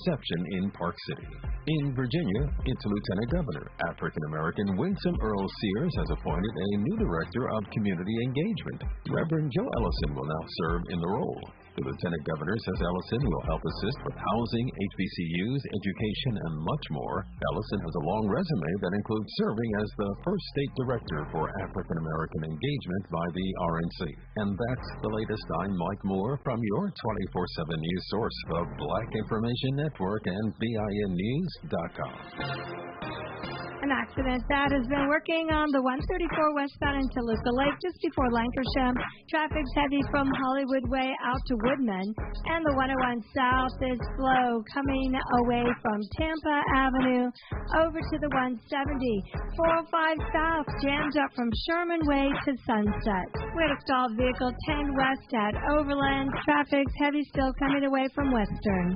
exception in Park City. In Virginia, its Lieutenant Governor, African-American Winsome Earl Sears, has appointed a new Director of Community Engagement. Reverend Joe Ellison will now serve in the role. The Lieutenant Governor says Ellison will help assist with housing, HBCUs, education, and much more. Ellison has a long resume that includes serving as the first state director for African-American engagement by the RNC. And that's the latest. I'm Mike Moore from your 24/7 news source, the Black Information Network and BINnews.com. An accident that has been working on the 134 westbound in Toluca Lake just before Lancashire. Traffic's heavy from Hollywood Way out to Woodman, and the 101 South is slow coming away from Tampa Avenue over to the 170. 405 South jams up from Sherman Way to Sunset. We had a stalled vehicle 10 west at Overland. Traffic's heavy still coming away from Western.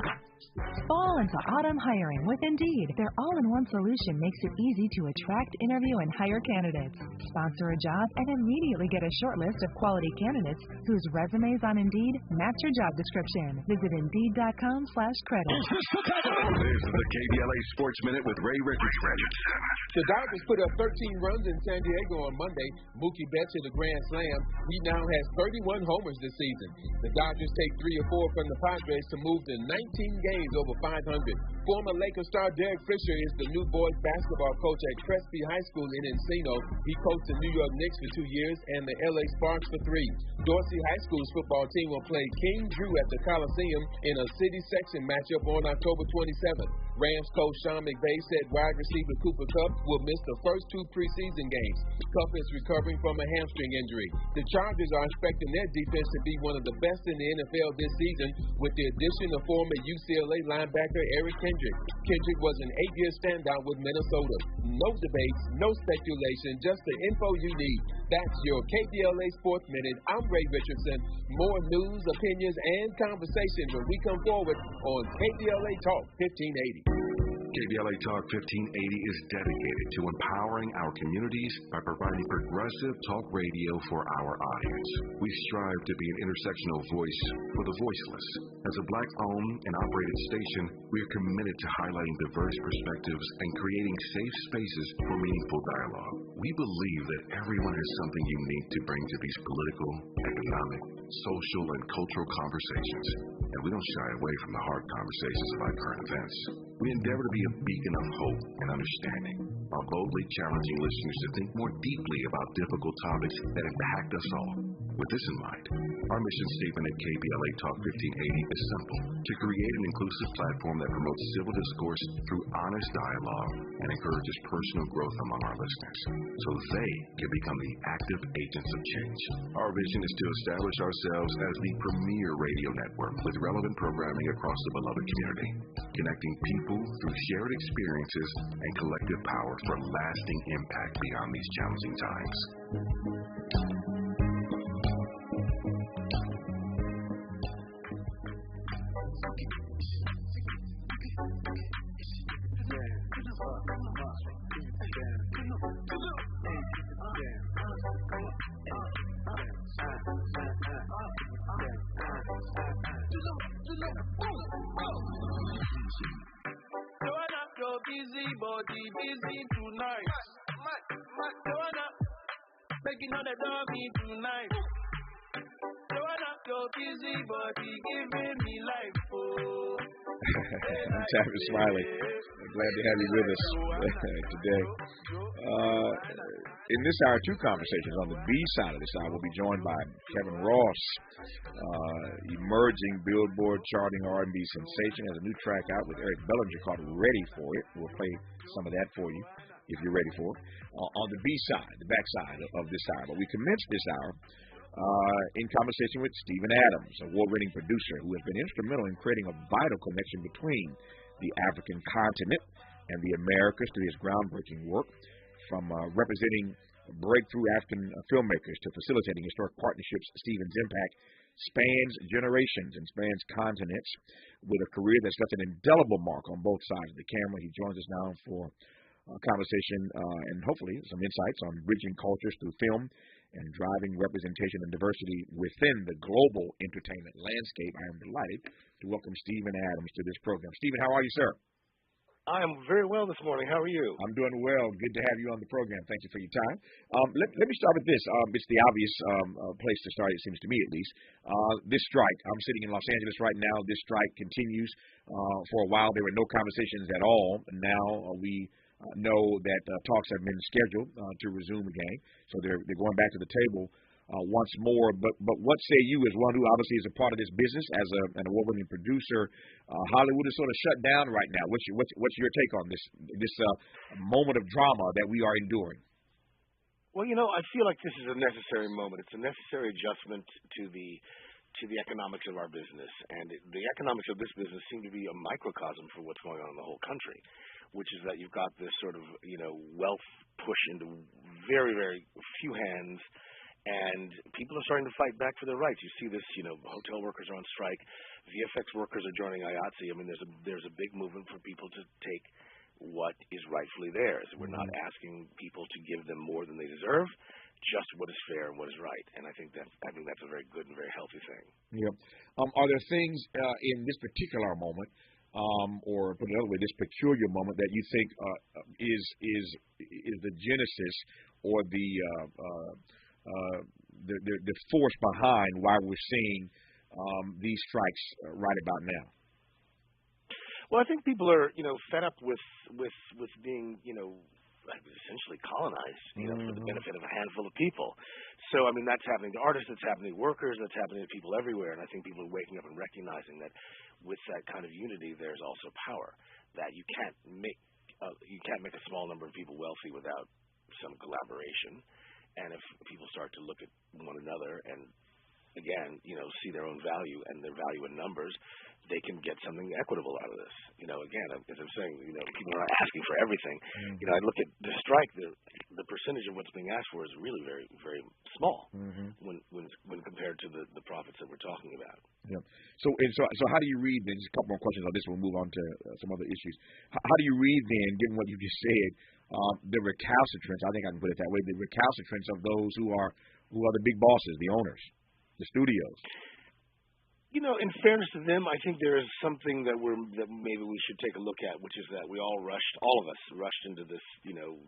Fall into autumn hiring with Indeed. Their all-in-one solution makes it easy to attract, interview, and hire candidates. Sponsor a job and immediately get a short list of quality candidates whose resumes on Indeed match your job description. Visit Indeed.com/credit. This is the KBLA Sports Minute with Ray Richardson. The Dodgers put up 13 runs in San Diego on Monday. Mookie Betts hit a grand slam. He now has 31 homers this season. The Dodgers take 3 or 4 from the Padres to move to 19 games over 500. Former Lakers star Derek Fisher is the new boys basketball coach at Crespi High School in Encino. He coached the New York Knicks for 2 years and the LA Sparks for 3. Dorsey High School's football team will play King Drew at the Coliseum in a city section matchup on October 27th. Rams coach Sean McVay said wide receiver Cooper Kupp will miss the first 2 preseason games. Kupp is recovering from a hamstring injury. The Chargers are expecting their defense to be one of the best in the NFL this season with the addition of former UCLA linebacker Eric Kendrick. Kendrick was an 8-year standout with Minnesota. No debates, no speculation, just the info you need. That's your KBLA Sports Minute. I'm Ray Richardson. More news, opinions, and conversation when we come forward on KBLA Talk 1580. KBLA Talk 1580 is dedicated to empowering our communities by providing progressive talk radio for our audience. We strive to be an intersectional voice for the voiceless. As a Black-owned and operated station, we are committed to highlighting diverse perspectives and creating safe spaces for meaningful dialogue. We believe that everyone has something unique to bring to these political, economic, social, and cultural conversations, and we don't shy away from the hard conversations about current events. We endeavor to be a beacon of hope and understanding, while boldly challenging listeners to think more deeply about difficult topics that impact us all. With this in mind, our mission statement at KBLA Talk 1580 is simple: to create an inclusive platform that promotes civil discourse through honest dialogue and encourages personal growth among our listeners, so they can become the active agents of change. Our vision is to establish ourselves as the premier radio network with relevant programming across the beloved community, connecting people through shared experiences and collective power for lasting impact beyond these challenging times. Busy body, busy tonight. Joanna, making all the dummy tonight. Joanna, your busy body giving me life. Oh. I'm Tavis, Smiley. I'm glad to have you with us today. In this hour, 2 conversations. On the B side of this hour, we'll be joined by Kevin Ross, emerging Billboard-charting R&B sensation, has a new track out with Eric Bellinger called Ready For It. We'll play some of that for you if you're ready for it. On the B side, the back side of this hour. But we commenced this hour in conversation with Stephen Adams, award-winning producer who has been instrumental in creating a vital connection between the African continent and the Americas through his groundbreaking work, from representing breakthrough African filmmakers to facilitating historic partnerships. Stephen's impact spans generations and spans continents, with a career that's left an indelible mark on both sides of the camera. He joins us now for a conversation and hopefully some insights on bridging cultures through film and driving representation and diversity within the global entertainment landscape. I am delighted to welcome Stephen Adams to this program. Stephen, how are you, sir? I am very well this morning. How are you? I'm doing well. Good to have you on the program. Thank you for your time. Let me start with this. It's the obvious place to start, it seems to me at least. This strike. I'm sitting in Los Angeles right now. This strike continues. For a while, there were no conversations at all. Now we know that talks have been scheduled to resume again. So they're going back to the table once more. But what say you, as one who obviously is a part of this business, as an award-winning producer? Hollywood is sort of shut down right now. What's your take on this moment of drama that we are enduring? Well, I feel like this is a necessary moment. It's a necessary adjustment to the economics of our business, and the economics of this business seem to be a microcosm for what's going on in the whole country, which is that you've got this sort of wealth push into very, very few hands. And people are starting to fight back for their rights. You see this, hotel workers are on strike, VFX workers are joining IATSE. I mean, there's a big movement for people to take what is rightfully theirs. We're not asking people to give them more than they deserve, just what is fair and what is right. And I think that's a very good and very healthy thing. Yep. Are there things in this particular moment, or put it another way, this peculiar moment that you think is the genesis or the force behind why we're seeing these strikes right about now? Well, I think people are, fed up with being, essentially colonized, for the benefit of a handful of people. So, I mean, that's happening to artists, that's happening to workers, that's happening to people everywhere. And I think people are waking up and recognizing that with that kind of unity, there's also power. That you can't make a small number of people wealthy without some collaboration. And if people start to look at one another and, again, see their own value and their value in numbers, they can get something equitable out of this. Again, as I'm saying, people are not asking for everything. I look at the strike, the percentage of what's being asked for is really very, very small when compared to the profits that we're talking about. Yeah. So how do you read then? Just a couple more questions on this. We'll move on to some other issues. How do you read then, given what you just said, the recalcitrance? I think I can put it that way. The recalcitrance of those who are the big bosses, the owners, the studios. In fairness to them, I think there is something that maybe we should take a look at, which is that all of us rushed into this,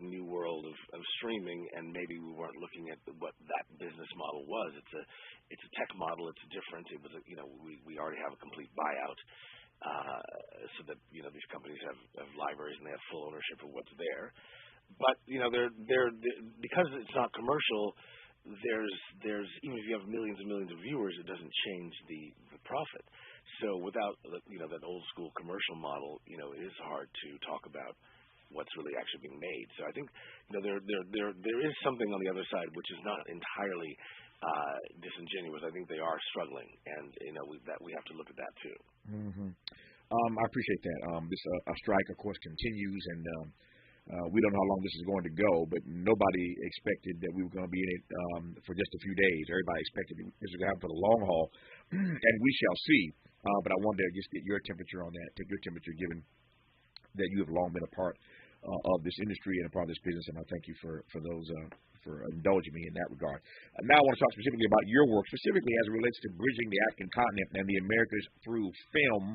new world of streaming, and maybe we weren't looking at what that business model was. It's a tech model. It's different. It was we already have a complete buyout, so that these companies have libraries and they have full ownership of what's there. But they're because it's not commercial. There's even if you have millions and millions of viewers, it doesn't change the profit. So without that old school commercial model, it is hard to talk about what's really actually being made. So I think there is something on the other side which is not entirely disingenuous. I think they are struggling, and we have to look at that too. I appreciate that. This strike, of course, continues, and we don't know how long this is going to go, but nobody expected that we were going to be in it for just a few days. Everybody expected this was going to happen for the long haul, and we shall see. But I wanted to just get your temperature on that, take your temperature, given that you have long been a part of this industry and a part of this business, and I thank you for indulging me in that regard. Now I want to talk specifically about your work, specifically as it relates to bridging the African continent and the Americas through film.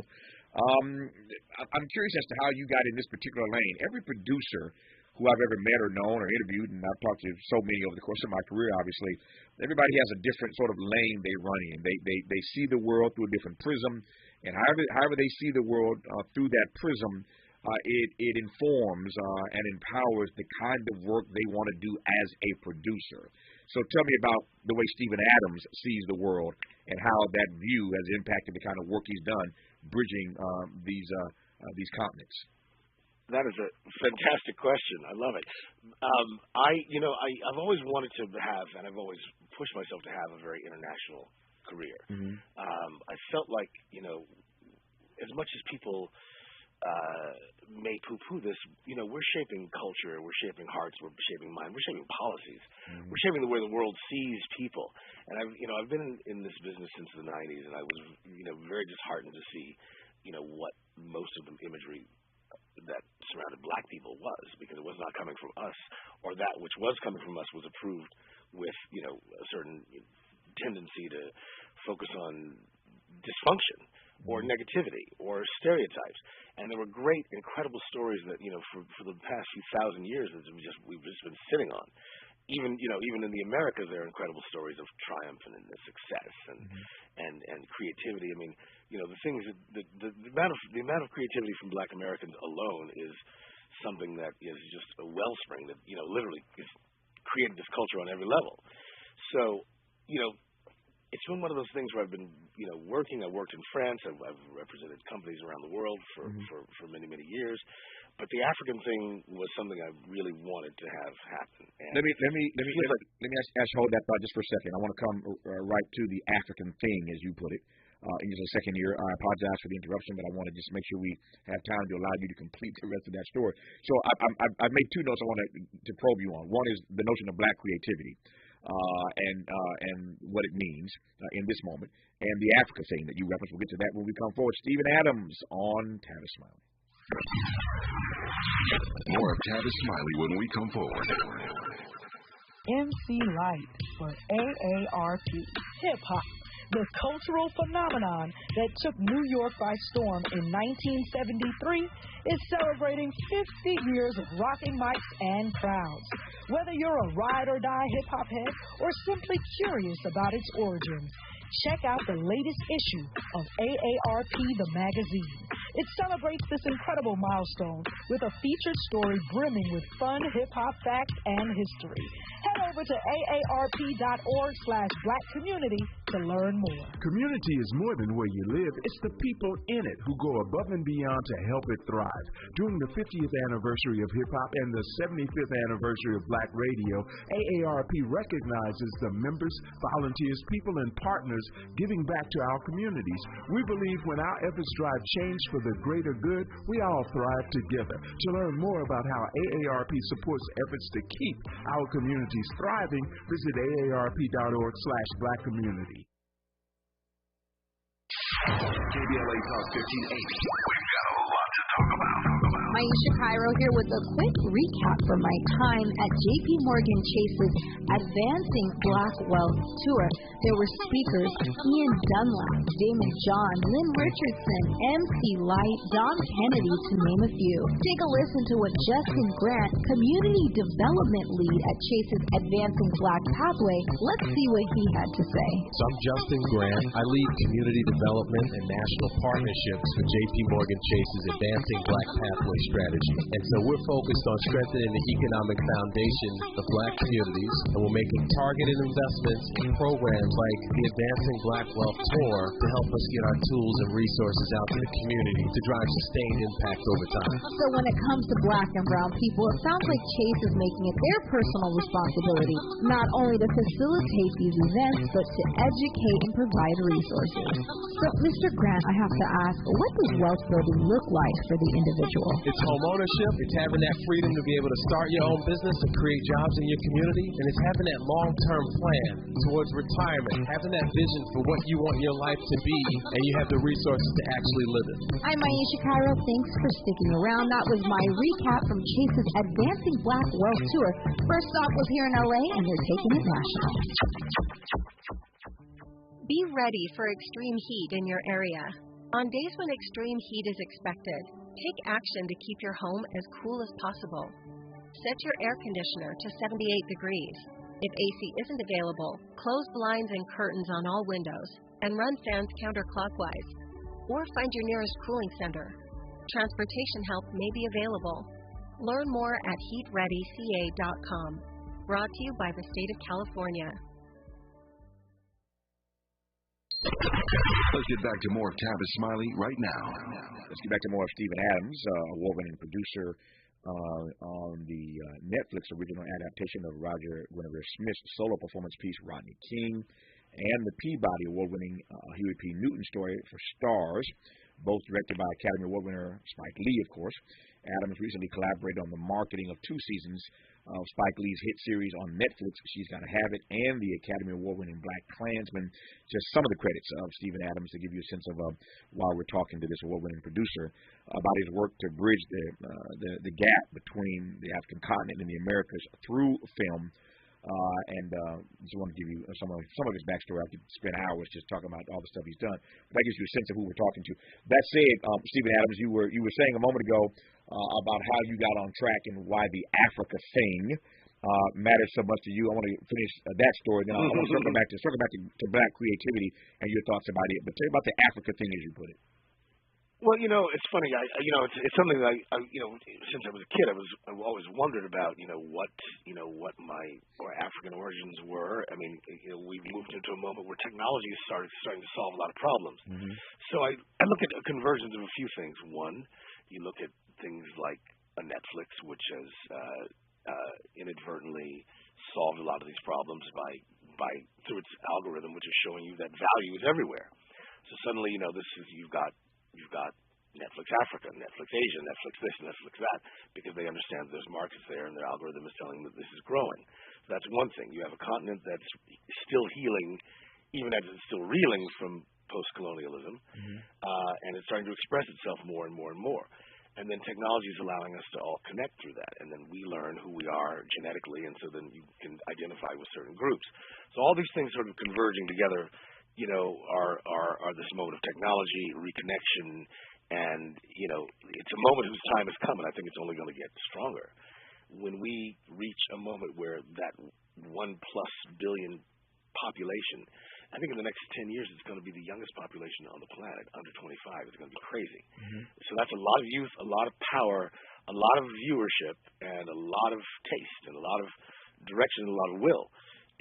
I'm curious as to how you got in this particular lane. Every producer who I've ever met or known or interviewed, and I've talked to so many over the course of my career, obviously, everybody has a different sort of lane they run in. They see the world through a different prism, and however they see the world through that prism, it informs and empowers the kind of work they want to do as a producer. So tell me about the way Stephen Adams sees the world and how that view has impacted the kind of work he's done bridging these continents. That is a fantastic question. I love it. I've always wanted to have, and I've always pushed myself to have a very international career. I felt like, as much as people may poo-poo this, we're shaping culture, we're shaping hearts, we're shaping mind, we're shaping policies, we're shaping the way the world sees people. And I've been in this business since the 90s, and I was, very disheartened to see, what most of the imagery that surrounded black people was, because it was not coming from us, or that which was coming from us was approved with, a certain tendency to focus on dysfunction or negativity or stereotypes. And there were great, incredible stories that, for the past few thousand years that we've just been sitting on. Even in the Americas, there are incredible stories of triumph and success and creativity. I mean, the things that the amount of creativity from Black Americans alone is something that is just a wellspring that literally is created this culture on every level. So it's been one of those things where I've been working. I worked in France. I've represented companies around the world for many years. But the African thing was something I really wanted to have happen. And let me hold that thought just for a second. I want to come right to the African thing, as you put it. In just a second here, I apologize for the interruption, but I want to just make sure we have time to allow you to complete the rest of that story. So I've made two notes I want to probe you on. One is the notion of black creativity and what it means in this moment, and the Africa thing that you referenced. We'll get to that when we come forward. Stephen Adams on Tavis Smiley. More of Tavis Smiley when we come forward. MC Light for AARP Hip Hop, the cultural phenomenon that took New York by storm in 1973, is celebrating 50 years of rocking mics and crowds. Whether you're a ride-or-die hip-hop head or simply curious about its origins, check out the latest issue of AARP the magazine. It celebrates this incredible milestone with a featured story brimming with fun hip-hop facts and history. Head over to aarp.org/blackcommunity to learn more. Community is more than where you live. It's the people in it who go above and beyond to help it thrive. During the 50th anniversary of hip-hop and the 75th anniversary of Black Radio, AARP recognizes the members, volunteers, people, and partners giving back to our communities. We believe when our efforts drive change for the greater good, we all thrive together. To learn more about how AARP supports efforts to keep our communities thriving, visit aarp.org/blackcommunity. KBLA Talk 1580. We've got a lot to talk about. Maisha Cairo here with a quick recap from my time at JP Morgan Chase's Advancing Black Wealth Tour. There were speakers Ian Dunlap, Damon John, Lynn Richardson, MC Light, Don Kennedy, to name a few. Take a listen to what Justin Grant, Community Development Lead at Chase's Advancing Black Pathway, let's see what he had to say. So I'm Justin Grant. I lead Community Development and National Partnerships for JP Morgan Chase's Advancing Black Pathway strategy. And so we're focused on strengthening the economic foundation of black communities, and we're making targeted investments in programs like the Advancing Black Wealth Tour to help us get our tools and resources out to the community to drive sustained impact over time. So when it comes to black and brown people, it sounds like Chase is making it their personal responsibility not only to facilitate these events, but to educate and provide resources. So, Mr. Grant, I have to ask, what does wealth building look like for the individual? It's home ownership, it's having that freedom to be able to start your own business and create jobs in your community, and it's having that long-term plan towards retirement, having that vision for what you want your life to be, and you have the resources to actually live it. I'm Maisha Cairo. Thanks for sticking around. That was my recap from Chase's Advancing Black Wealth Tour. First stop was here in LA, and they're taking it national. Be ready for extreme heat in your area. On days when extreme heat is expected, take action to keep your home as cool as possible. Set your air conditioner to 78 degrees. If AC isn't available, close blinds and curtains on all windows and run fans counterclockwise. Or find your nearest cooling center. Transportation help may be available. Learn more at heatreadyca.com. Brought to you by the state of California. Let's get back to more of Tavis Smiley right now. Let's get back to more of Stephen Adams, award-winning producer on the Netflix original adaptation of Roger Guinevere Smith's solo performance piece, Rodney King, and the Peabody award-winning Huey P. Newton story for Stars, both directed by Academy Award winner Spike Lee, of course. Adams recently collaborated on the marketing of 2 seasons of Spike Lee's hit series on Netflix, She's Gotta Have It, and the Academy Award-winning Black Klansman. Just some of the credits of Steven Adams to give you a sense of why we're talking to this award-winning producer about his work to bridge the gap between the African continent and the Americas through film. Just want to give you some of his backstory. I could spend hours just talking about all the stuff he's done. But that gives you a sense of who we're talking to. That said, Steven Adams, you were saying a moment ago about how you got on track and why the Africa thing matters so much to you. I want to finish that story, then I want to circle back to black creativity and your thoughts about it. But tell me about the Africa thing, as you put it. Well, it's funny. It's something that since I was a kid, I've always wondered about, what my African origins were. I mean, we've moved into a moment where technology is starting to solve a lot of problems. Mm-hmm. So I look at conversions of a few things. One, you look at things like a Netflix, which has inadvertently solved a lot of these problems by through its algorithm, which is showing you that value is everywhere. So suddenly, you've got Netflix Africa, Netflix Asia, Netflix this, Netflix that, because they understand there's markets there and their algorithm is telling them that this is growing. So that's one thing. You have a continent that's still healing, even as it's still reeling from post-colonialism, and it's starting to express itself more and more and more. And then technology is allowing us to all connect through that, and then we learn who we are genetically, and so then you can identify with certain groups. So all these things sort of converging together, are this moment of technology, reconnection, and, it's a moment whose time has come, and I think it's only going to get stronger. When we reach a moment where that 1+ billion population, I think in the next 10 years it's going to be the youngest population on the planet, under 25. It's going to be crazy. Mm-hmm. So that's a lot of youth, a lot of power, a lot of viewership, and a lot of taste, and a lot of direction, and a lot of will.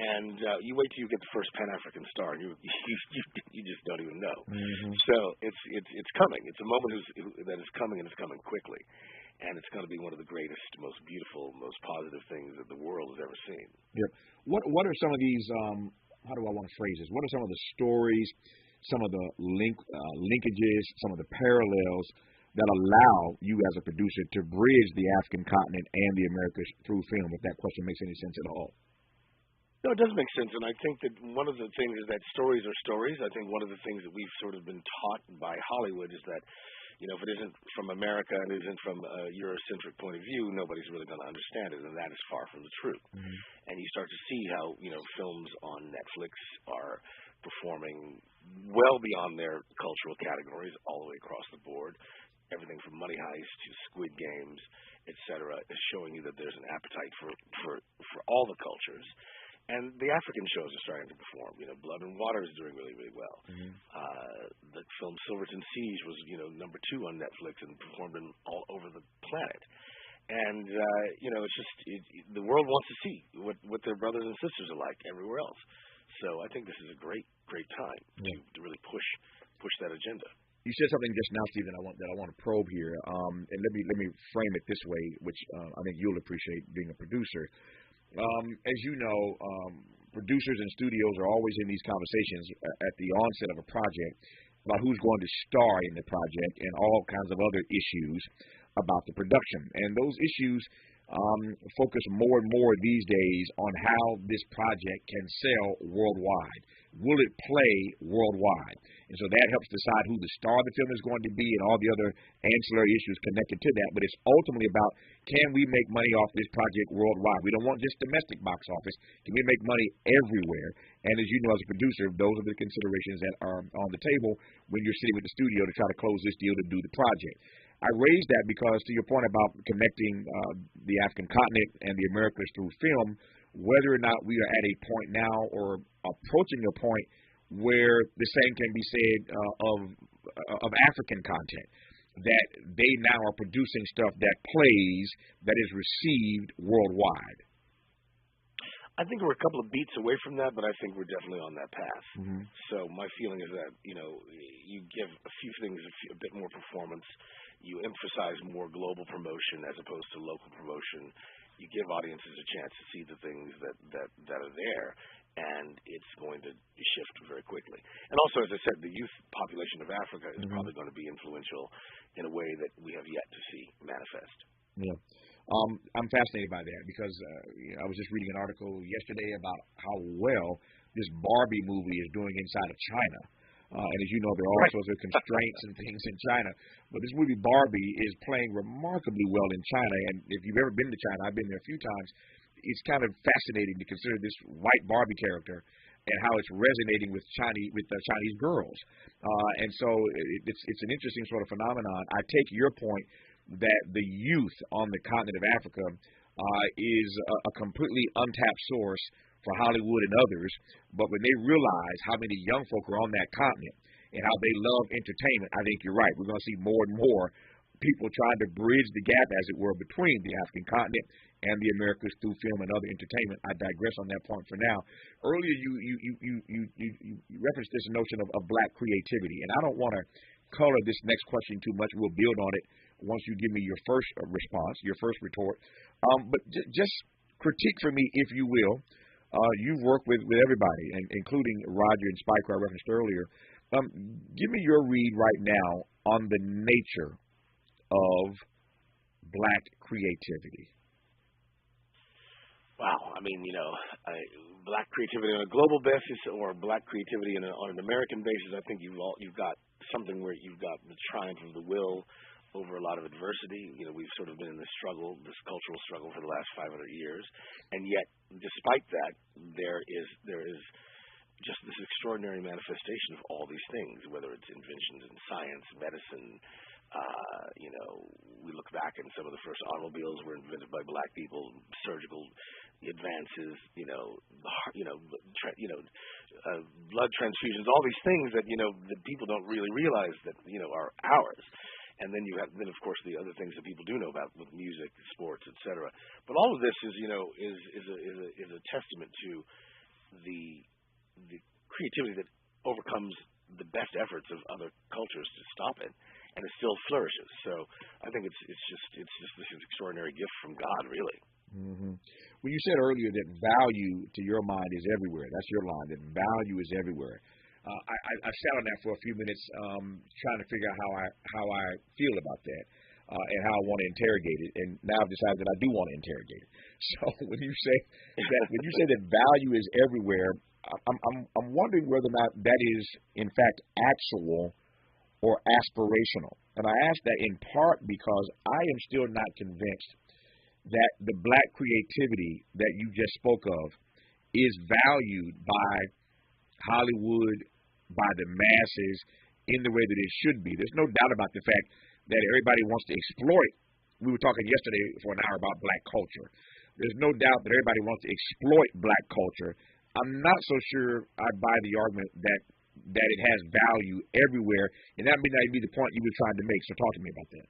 And you wait till you get the first Pan-African star, and you just don't even know. Mm-hmm. So it's coming. It's a moment that is coming, and it's coming quickly. And it's going to be one of the greatest, most beautiful, most positive things that the world has ever seen. Yep. What are some of these? How do I want to phrase this? What are some of the stories, some of the linkages, some of the parallels that allow you as a producer to bridge the African continent and the Americas through film? If that question makes any sense at all. No, it does make sense, and I think that one of the things is that stories are stories. I think one of the things that we've sort of been taught by Hollywood is that, if it isn't from America and isn't from a Eurocentric point of view, nobody's really going to understand it, and that is far from the truth. Mm-hmm. And you start to see how, films on Netflix are performing well beyond their cultural categories all the way across the board. Everything from Money Heist to Squid Games, et cetera, is showing you that there's an appetite for all the cultures. And the African shows are starting to perform. Blood and Water is doing really, really well. Mm-hmm. The film Silverton Siege was, number 2 on Netflix and performed all over the planet. And, it's just the world wants to see what their brothers and sisters are like everywhere else. So I think this is a great, great time to really push that agenda. You said something just now, Stephen, that I want to probe here. And let me frame it this way, which I think you'll appreciate being a producer. As you know, producers and studios are always in these conversations at the onset of a project about who's going to star in the project and all kinds of other issues about the production. And those issues focus more and more these days on how this project can sell worldwide. Will it play worldwide? And so that helps decide who the star of the film is going to be and all the other ancillary issues connected to that. But it's ultimately about, can we make money off this project worldwide? We don't want just domestic box office. Can we make money everywhere? And as you know, as a producer, those are the considerations that are on the table when you're sitting with the studio to try to close this deal to do the project. I raise that because, to your point about connecting the African continent and the Americas through film, whether or not we are at a point now or approaching a point where the same can be said of African content, that they now are producing stuff that plays, that is received worldwide. I think we're a couple of beats away from that, but I think we're definitely on that path. Mm-hmm. So my feeling is that, you give a few things a bit more performance. You emphasize more global promotion as opposed to local promotion. You give audiences a chance to see the things that are there, and it's going to shift very quickly. And also, as I said, the youth population of Africa is probably going to be influential in a way that we have yet to see manifest. Yeah. I'm fascinated by that because I was just reading an article yesterday about how well this Barbie movie is doing inside of China. And as you know, there are all sorts of constraints and things in China. But this movie Barbie is playing remarkably well in China. And if you've ever been to China, I've been there a few times, it's kind of fascinating to consider this white Barbie character and how it's resonating with Chinese girls. And so it's an interesting sort of phenomenon. I take your point that the youth on the continent of Africa is a completely untapped source for Hollywood and others, but when they realize how many young folk are on that continent and how they love entertainment, I think you're right. We're going to see more and more people trying to bridge the gap, as it were, between the African continent and the Americas through film and other entertainment. I digress on that point for now. Earlier, you referenced this notion of black creativity, and I don't want to color this next question too much. We'll build on it once you give me your first response, your first retort. But just critique for me, if you will. You've worked with everybody, including Roger and Spike, who I referenced earlier. Give me your read right now on the nature of black creativity. Wow. I mean, black creativity on a global basis or black creativity on an American basis, I think you've got something where you've got the triumph of the will over a lot of adversity. We've sort of been in this struggle, this cultural struggle for the last 500 years. And yet, despite that, there is just this extraordinary manifestation of all these things, whether it's inventions in science, medicine. We look back and some of the first automobiles were invented by black people, surgical advances, blood transfusions, all these things that, that people don't really realize that, are ours. And then of course, the other things that people do know about with music, sports, etc. But all of this is a testament to the creativity that overcomes the best efforts of other cultures to stop it, and it still flourishes. So I think it's just this extraordinary gift from God, really. Mm-hmm. Well, you said earlier that value to your mind is everywhere. That's your line. That value is everywhere. I sat on that for a few minutes, trying to figure out how I feel about that, and how I want to interrogate it. And now I've decided that I do want to interrogate it. So when you say that value is everywhere, I'm wondering whether or not that is in fact actual or aspirational. And I ask that in part because I am still not convinced that the black creativity that you just spoke of is valued by Hollywood, by the masses, in the way that it should be. There's no doubt about the fact that everybody wants to exploit. We were talking yesterday for an hour about black culture. There's no doubt that everybody wants to exploit black culture. I'm not so sure I buy the argument that it has value everywhere, and that may not be the point you were trying to make. So talk to me about that.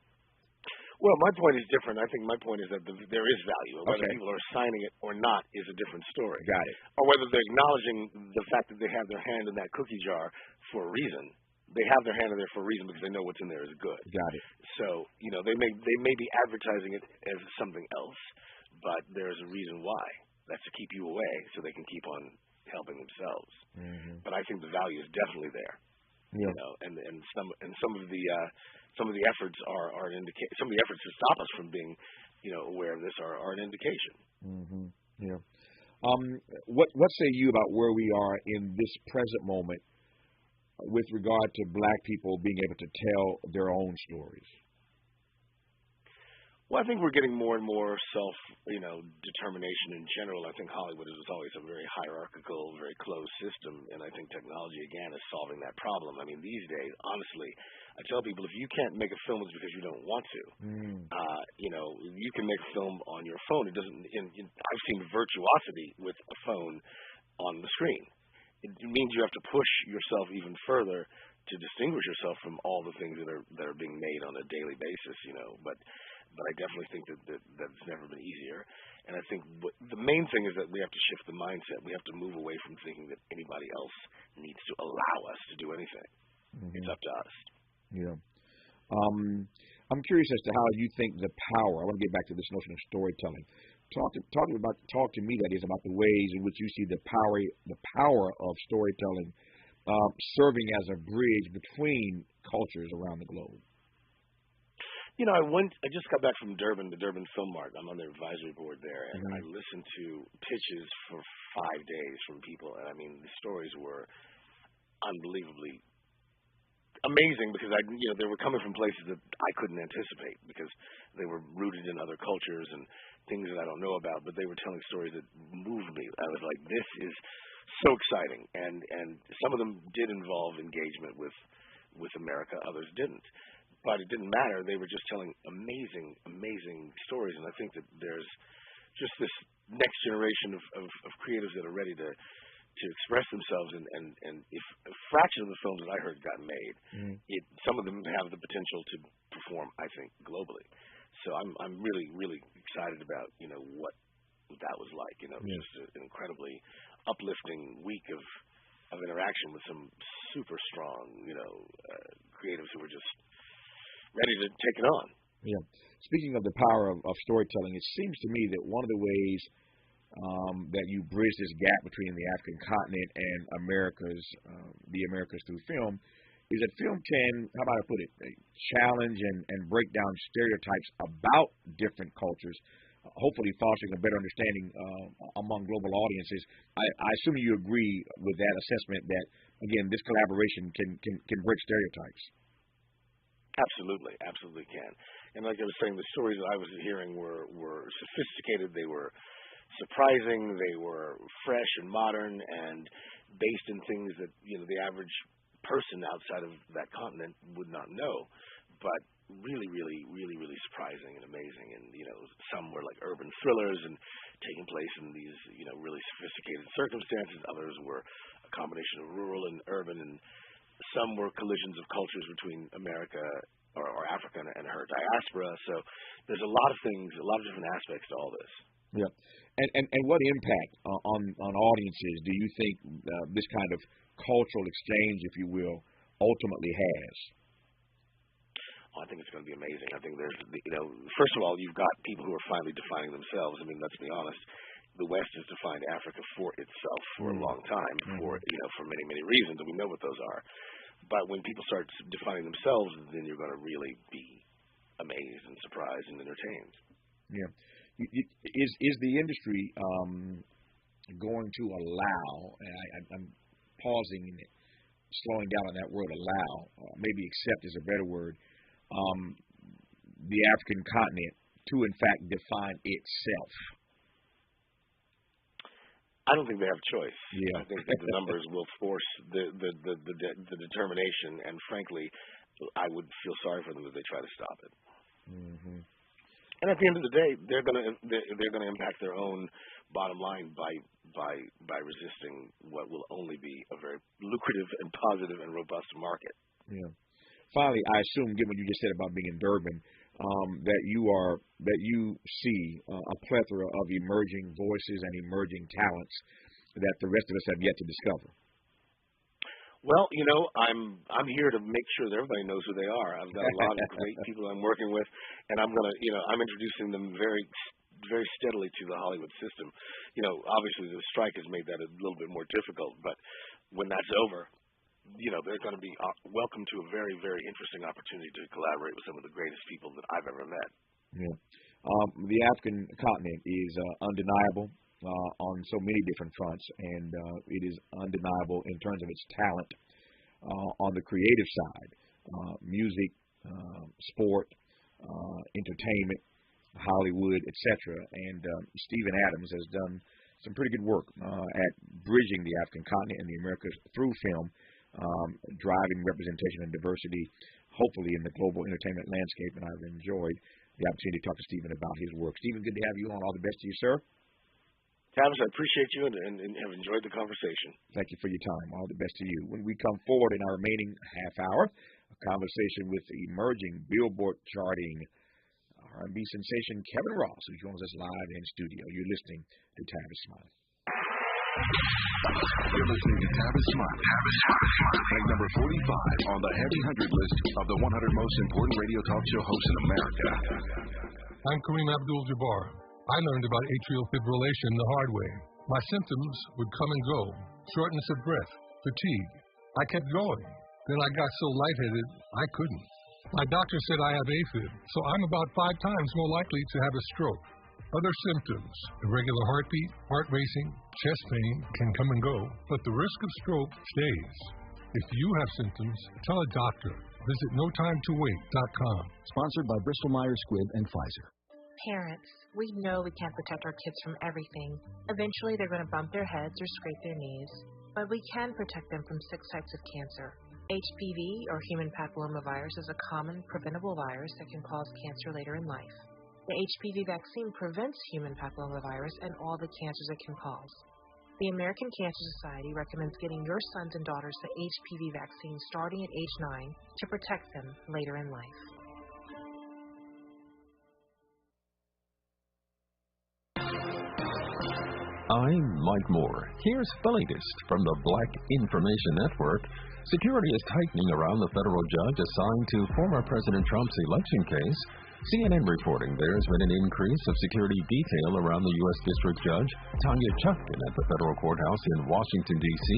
Well, my point is different. I think my point is that there is value. Whether people are signing it or not is a different story. Got it. Or whether they're acknowledging the fact that they have their hand in that cookie jar for a reason. They have their hand in there for a reason because they know what's in there is good. Got it. So, they may be advertising it as something else, but there's a reason why. That's to keep you away so they can keep on helping themselves. Mm-hmm. But I think the value is definitely there. Yeah. And some of the efforts are an indication. Some of the efforts to stop us from being, aware of this are an indication. Mm-hmm. Yeah. What say you about where we are in this present moment with regard to black people being able to tell their own stories? Well, I think we're getting more and more self-determination in general. I think Hollywood was always a very hierarchical, very closed system, and I think technology, again, is solving that problem. I mean, these days, honestly, I tell people if you can't make a film, it's because you don't want to. You can make a film on your phone. It doesn't. I've seen virtuosity with a phone on the screen. It means you have to push yourself even further to distinguish yourself from all the things that are being made on a daily basis. But I definitely think that it's never been easier. And I think the main thing is that we have to shift the mindset. We have to move away from thinking that anybody else needs to allow us to do anything. Mm-hmm. It's up to us. Yeah. I'm curious as to how you think the power. I want to get back to this notion of storytelling. Talk to me, that is, about the ways in which you see the power of storytelling serving as a bridge between cultures around the globe. You know, I just got back from Durban, the Durban Film Mart. I'm on the advisory board there, and I listened to pitches for 5 days from people, and I mean, the stories were unbelievably amazing because they were coming from places that I couldn't anticipate because they were rooted in other cultures and things that I don't know about, but they were telling stories that moved me. I was like, this is so exciting, and some of them did involve engagement with America, others didn't. But it didn't matter. They were just telling amazing stories, and I think that there's just this next generation of creatives that are ready to express themselves, and if a fraction of the films that I heard got made, some of them have the potential to perform, I think, globally. So I'm really excited about what that was like. Just an incredibly uplifting week of interaction with some super strong creatives who were just ready to take it on. Yeah. Speaking of the power of storytelling, it seems to me that one of the ways that you bridge this gap between the African continent and the Americas through film, is that film can, how about I put it, challenge and break down stereotypes about different cultures, hopefully fostering a better understanding among global audiences. I assume you agree with that assessment that, again, this collaboration can break stereotypes. Absolutely can. And like I was saying, the stories that I was hearing were sophisticated, they were surprising, they were fresh and modern, and based in things that the average person outside of that continent would not know, but really surprising and amazing. And some were like urban thrillers and taking place in these really sophisticated circumstances. Others were a combination of rural and urban, and some were collisions of cultures between America or Africa and her diaspora. So there's a lot of things, a lot of different aspects to all this. Yeah. And what impact on audiences do you think this kind of cultural exchange, if you will, ultimately has? I think it's going to be amazing. I think there's, first of all, you've got people who are finally defining themselves. I mean, let's be honest. The West has defined Africa for itself for a long time, for many reasons, and we know what those are. But when people start defining themselves, then you're going to really be amazed and surprised and entertained. Yeah. Is the industry going to allow, and I'm pausing and slowing down on that word allow, maybe accept is a better word, the African continent to in fact define itself? I don't think they have a choice. Yeah. I think that the numbers will force the determination, and frankly, I would feel sorry for them if they try to stop it. Mm-hmm. And at the end of the day, they're going to impact their own bottom line by resisting what will only be a very lucrative and positive and robust market. Yeah. Finally, I assume, given what you just said about being in Durban, that you see a plethora of emerging voices and emerging talents that the rest of us have yet to discover. Well, I'm here to make sure that everybody knows who they are. I've got a lot of great people I'm working with, and I'm introducing them very steadily to the Hollywood system. Obviously the strike has made that a little bit more difficult, but when that's over, they're going to be welcome to a very interesting opportunity to collaborate with some of the greatest people that I've ever met. Yeah. The African continent is undeniable on so many different fronts, and it is undeniable in terms of its talent on the creative side, music, sport, entertainment, Hollywood, etc. And Stephen Adams has done some pretty good work at bridging the African continent and the Americas through film, driving representation and diversity, hopefully in the global entertainment landscape, and I've enjoyed the opportunity to talk to Stephen about his work. Stephen, good to have you on. All the best to you, sir. Tavis, I appreciate you and have enjoyed the conversation. Thank you for your time. All the best to you. When we come forward in our remaining half hour, a conversation with emerging Billboard-charting R&B sensation Kevin Ross, who joins us live in studio. You're listening to Tavis Smiley. You're listening to Tavis Smiley. Ranked number 45 on the Heavy 100 list of the 100 most important radio talk show hosts in America. I'm Kareem Abdul-Jabbar. I learned about atrial fibrillation the hard way. My symptoms would come and go. Shortness of breath, fatigue. I kept going. Then I got so lightheaded, I couldn't. My doctor said I have AFib, so I'm about 5 times more likely to have a stroke. Other symptoms, irregular heartbeat, heart racing, chest pain can come and go, but the risk of stroke stays. If you have symptoms, tell a doctor. Visit NoTimeToWait.com. Sponsored by Bristol-Myers Squibb and Pfizer. Parents, we know we can't protect our kids from everything. Eventually, they're going to bump their heads or scrape their knees. But we can protect them from 6 types of cancer. HPV, or human papillomavirus, is a common, preventable virus that can cause cancer later in life. The HPV vaccine prevents human papillomavirus and all the cancers it can cause. The American Cancer Society recommends getting your sons and daughters the HPV vaccine starting at age 9 to protect them later in life. I'm Mike Moore. Here's the latest from the Black Information Network. Security is tightening around the federal judge assigned to former President Trump's election case. CNN reporting there's been an increase of security detail around the U.S. District Judge Tanya Chutkan at the federal courthouse in Washington, D.C.,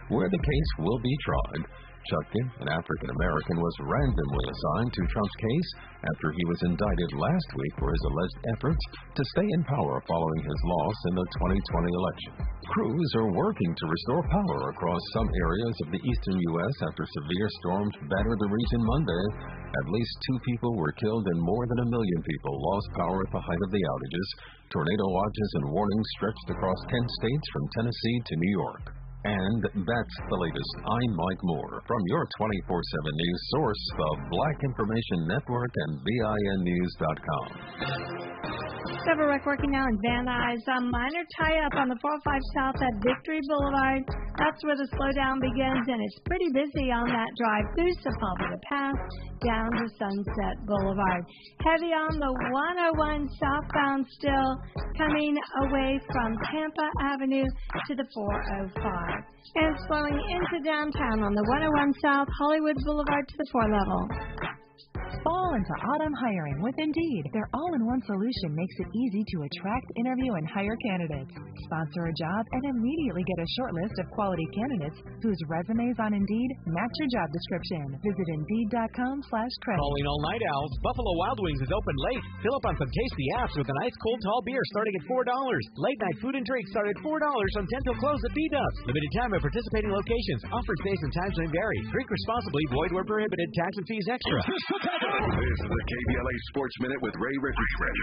where the case will be tried. Chutkan, an African-American, was randomly assigned to Trump's case after he was indicted last week for his alleged efforts to stay in power following his loss in the 2020 election. Crews are working to restore power across some areas of the eastern U.S. after severe storms battered the region Monday. At least 2 people were killed and more than 1 million people lost power at the height of the outages. Tornado watches and warnings stretched across 10 states from Tennessee to New York. And that's the latest. I'm Mike Moore from your 24/7 news source, the Black Information Network and BINnews.com. Several wreck working now in Van Nuys. A minor tie-up on the 405 South at Victory Boulevard. That's where the slowdown begins, and it's pretty busy on that drive through Sepulveda Pass down to Sunset Boulevard. Heavy on the 101 southbound still, coming away from Tampa Avenue to the 405. And flowing into downtown on the 101 South Hollywood Boulevard to the 4 level. Fall into autumn hiring with Indeed. Their all-in-one solution makes it easy to attract, interview, and hire candidates. Sponsor a job and immediately get a short list of quality candidates whose resumes on Indeed match your job description. Visit Indeed.com/credit. Calling all night owls, Buffalo Wild Wings is open late. Fill up on some tasty apps with an ice cold tall beer starting at $4. Late night food and drinks start at $4 from 10 till close at B-Dubs. Limited time at participating locations. Offered days and times may vary. Drink responsibly. Void where prohibited. Tax and fees extra. This is the KBLA Sports Minute with Ray Richardson.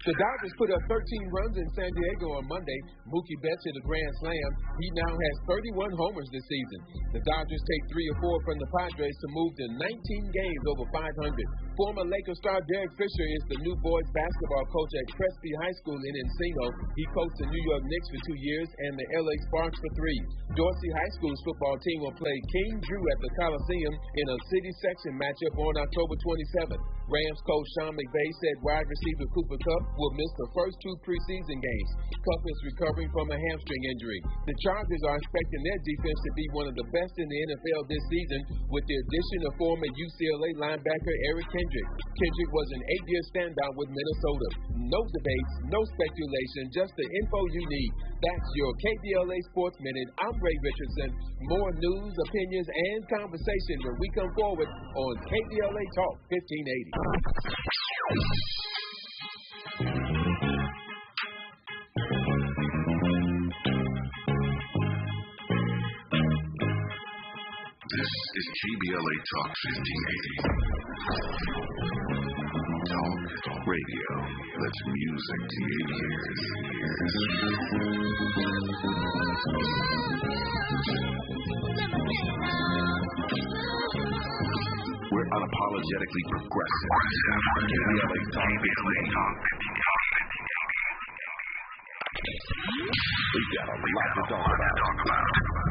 The Dodgers put up 13 runs in San Diego on Monday. Mookie Betts hit a grand slam. He now has 31 homers this season. The Dodgers take 3 or 4 from the Padres to move to 19 games over 500. Former Lakers star Derek Fisher is the new boys basketball coach at Crespi High School in Encino. He coached the New York Knicks for 2 years and the LA Sparks for 3. Dorsey High School's football team will play King Drew at the Coliseum in a city section matchup on October 27th. Rams coach Sean McVay said wide receiver Cooper Kupp will miss the first 2 preseason games. Kupp is recovering from a hamstring injury. The Chargers are expecting their defense to be one of the best in the NFL this season with the addition of former UCLA linebacker Eric Kendrick. Kendrick was an 8-year standout with Minnesota. No debates, no speculation, just the info you need. That's your KBLA Sports Minute. I'm Ray Richardson. More news, opinions, and conversation when we come forward on KBLA Talk 1580. This is KBLA Talk 1580. Talk radio. That's music to your ears. We're unapologetically progressive. KBLA Talk 1580. We've got a lot to talk about.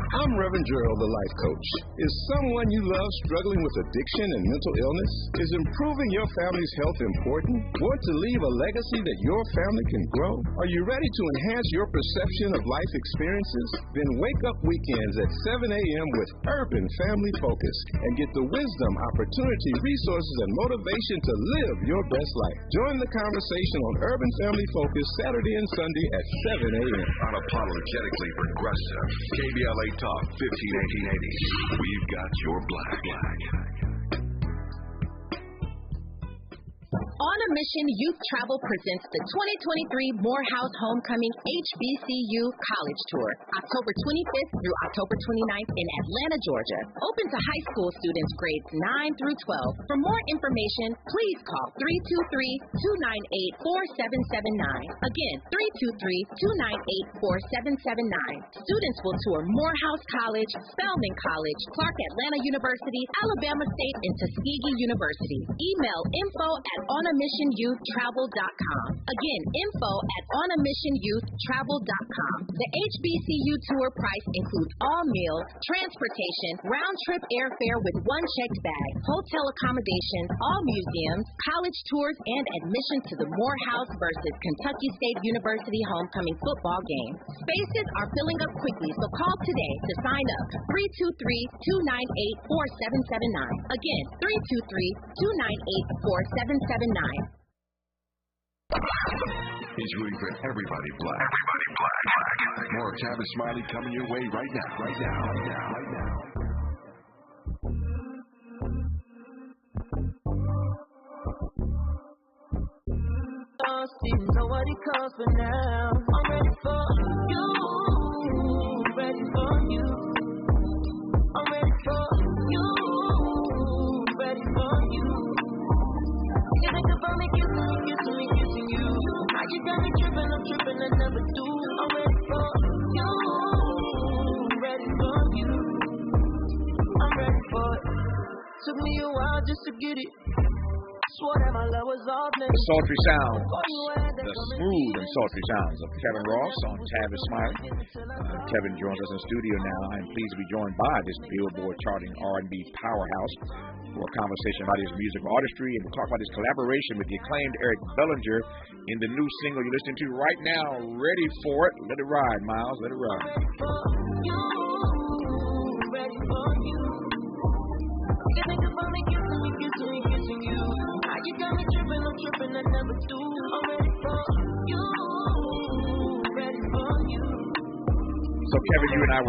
I'm Reverend Gerald, the life coach. Is someone you love struggling with addiction and mental illness? Is improving your family's health important? Want to leave a legacy that your family can grow? Are you ready to enhance your perception of life experiences? Then wake up weekends at 7 a.m. with Urban Family Focus and get the wisdom, opportunity, resources, and motivation to live your best life. Join the conversation on Urban Family Focus Saturday and Sunday at 7 a.m. Unapologetically progressive. KBLA Talk 1580. We've got your black. On a Mission Youth Travel presents the 2023 Morehouse Homecoming HBCU College Tour, October 25th through October 29th in Atlanta, Georgia. Open to high school students grades 9 through 12. For more information, please call 323-298-4779. Again, 323-298-4779. Students will tour Morehouse College, Spelman College, Clark Atlanta University, Alabama State, and Tuskegee University. Email info@onamissionyouthtravel.com. Again, info@onamissionyouthtravel.com. The HBCU tour price includes all meals, transportation, round-trip airfare with one checked bag, hotel accommodations, all museums, college tours, and admission to the Morehouse versus Kentucky State University homecoming football game. Spaces are filling up quickly, so call today to sign up. 323-298-4779. Again, 323-298-4779. He's rooting for everybody black. More of Tavis Smiley coming your way right now. Nobody calls for now. I'm ready for you. Ready for you. I'm ready for you. Ready for you. You think about me, kissing you. How you got me tripping, I'm tripping, I never do. I'm ready for you. Ready for you. I'm ready for it. Took me a while just to get it. Swore that my love was off. The sultry sounds, the smooth and sultry sounds of Kevin Ross on Tavis Smiley. Kevin joins us in the studio now. I'm pleased to be joined by this Billboard-charting R&B powerhouse for a conversation about his musical artistry, and we'll talk about his collaboration with the acclaimed Eric Bellinger in the new single you're listening to right now. Ready for it? Let it ride, Miles. Let it ride. Ready for you. You think about me, kissing you. You got me tripping, I'm tripping, I never do. I'm ready for you, ready for you. So Kevin, you and I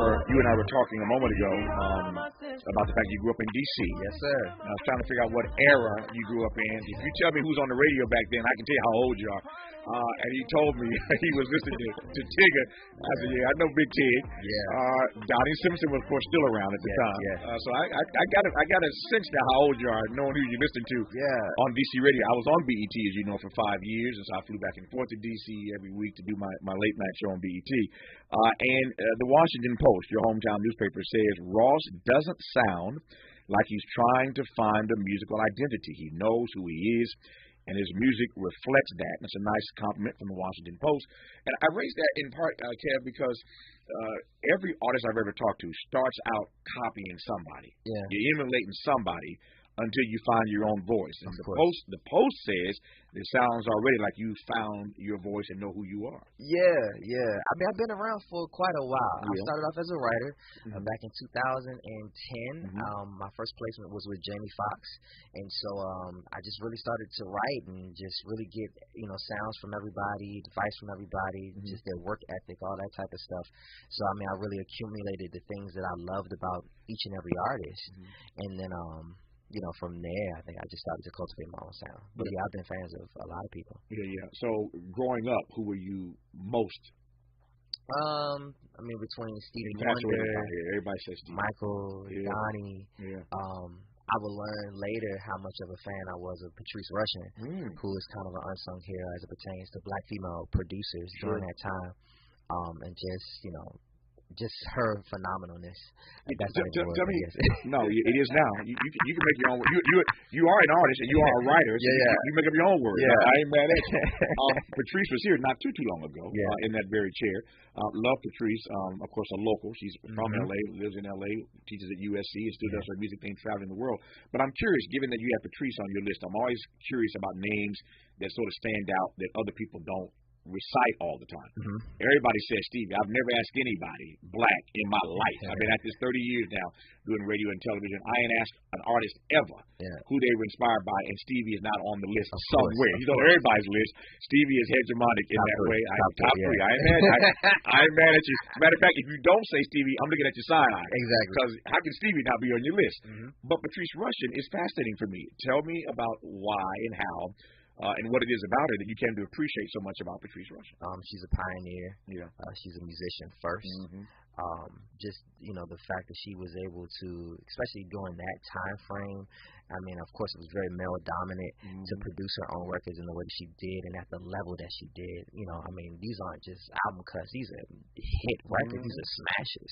were talking a moment ago about the fact you grew up in D.C. Yes, sir. I was trying to figure out what era you grew up in. If you tell me who's on the radio back then, I can tell you how old you are. And he told me he was listening to Tigger. I said, yeah, I know Big Tig. Yeah. Donnie Simpson was, of course, still around at the time. Yeah. So I got a sense now how old you are, knowing who you listened to on D.C. radio. I was on BET, as you know, for 5 years, and so I flew back and forth to D.C. every week to do my late night show on BET. And the Washington Post, your hometown newspaper, says Ross doesn't sound like he's trying to find a musical identity. He knows who he is, and his music reflects that. And it's a nice compliment from the Washington Post. And I raise that in part, Kev, because every artist I've ever talked to starts out copying somebody. Yeah. You're emulating somebody until you find your own voice. And the Post says it sounds already like you found your voice and know who you are. Yeah. I mean, I've been around for quite a while. Yeah. I started off as a writer back in 2010. My first placement was with Jamie Foxx, and so I just really started to write and just really get sounds from everybody, advice from everybody, just their work ethic, all that type of stuff. So I mean, I really accumulated the things that I loved about each and every artist, and then from there, I think I just started to cultivate my own sound. But yeah, I've been fans of a lot of people. Yeah. So growing up, who were you most? I mean, between Stevie Wonder, everybody says Stevie. Michael, Donnie. Yeah. I would learn later how much of a fan I was of Patrice Rushen, who is kind of an unsung hero as it pertains to black female producers during that time. And just, just her phenomenalness. That's tell me, no, it is now. You can make your own. You are an artist and you are a writer. So you make up your own words. Yeah. I ain't mad at you. Patrice was here not too long ago in that very chair. Love Patrice, of course, a local. She's from LA, lives in LA, teaches at USC, and still does her music thing traveling the world. But I'm curious, given that you have Patrice on your list, I'm always curious about names that sort of stand out that other people don't recite all the time. Everybody says Stevie. I've never asked anybody black in my life. I've been at this 30 years now doing radio and television. I ain't asked an artist ever who they were inspired by, and Stevie is not on the list somewhere. He's on everybody's list. Stevie is hegemonic in that way. Top three. I ain't mad at you. As a matter of fact, if you don't say Stevie, I'm looking at your side eye. Exactly. Because how can Stevie not be on your list? But Patrice Rushen is fascinating for me. Tell me about why and how. And what it is about her that you came to appreciate so much about Patrice Rushen. She's a pioneer. She's a musician first. Just, the fact that she was able to, especially during that time frame, I mean, of course, it was very male-dominant to produce her own records in the way that she did and at the level that she did. I mean, these aren't just album cuts. These are hit records. These are smashes.